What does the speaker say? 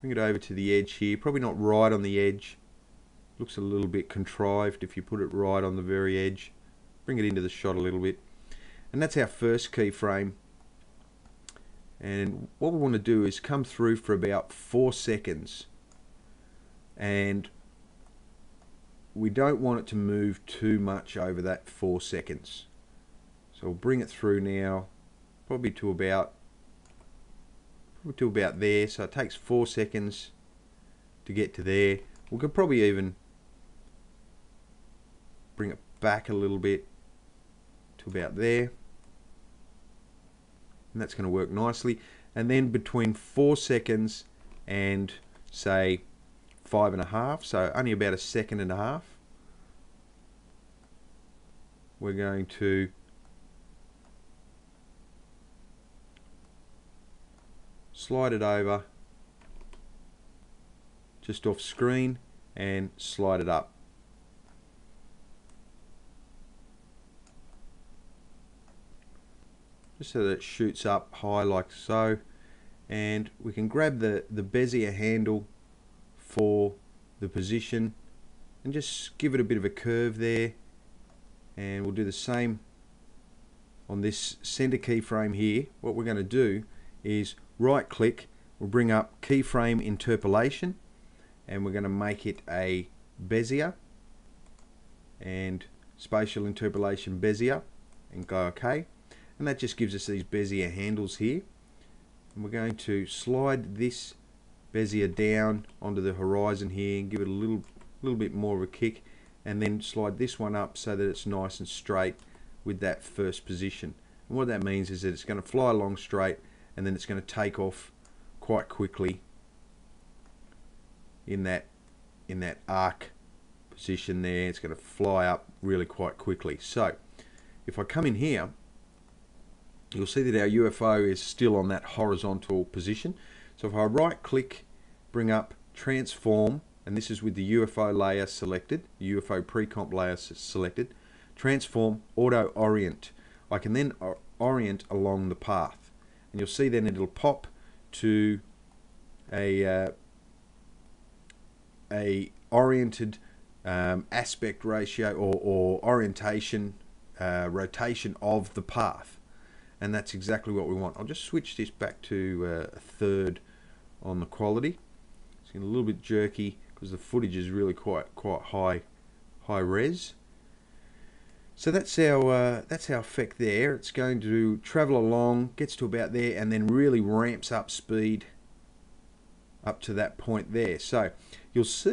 Bring it over to the edge here, probably not right on the edge. Looks a little bit contrived if you put it right on the very edge. Bring it into the shot a little bit. And that's our first keyframe. And what we want to do is come through for about 4 seconds. And we don't want it to move too much over that 4 seconds. So we'll bring it through now, probably to about there. So it takes 4 seconds to get to there. We could probably even bring it back a little bit to about there. And that's going to work nicely. And then between 4 seconds and say 5.5, so only about 1.5 seconds, we're going to slide it over just off screen and slide it up. Just so that it shoots up high like so. And we can grab the Bezier handle for the position and just give it a bit of a curve there. And we'll do the same on this center keyframe here. What we're going to do is right click, we'll bring up keyframe interpolation, and we're going to make it a Bezier, and spatial interpolation Bezier, and go OK. And that just gives us these Bezier handles here. And we're going to slide this Bezier down onto the horizon here and give it a little bit more of a kick, and then slide this one up so that it's nice and straight with that first position. And what that means is that it's going to fly along straight, and then it's going to take off quite quickly in that arc position there. It's going to fly up really quite quickly. So if I come in here, you'll see that our UFO is still on that horizontal position. So if I right click, bring up transform, and this is with the UFO layer selected, UFO pre-comp layer selected, transform auto orient. I can then orient along the path, and you'll see then it'll pop to a oriented aspect ratio or orientation rotation of the path. And that's exactly what we want. I'll just switch this back to a third on the quality. It's getting a little bit jerky because the footage is really quite high res. So that's our effect there. It's going to travel along, gets to about there, and then really ramps up speed up to that point there. So you'll see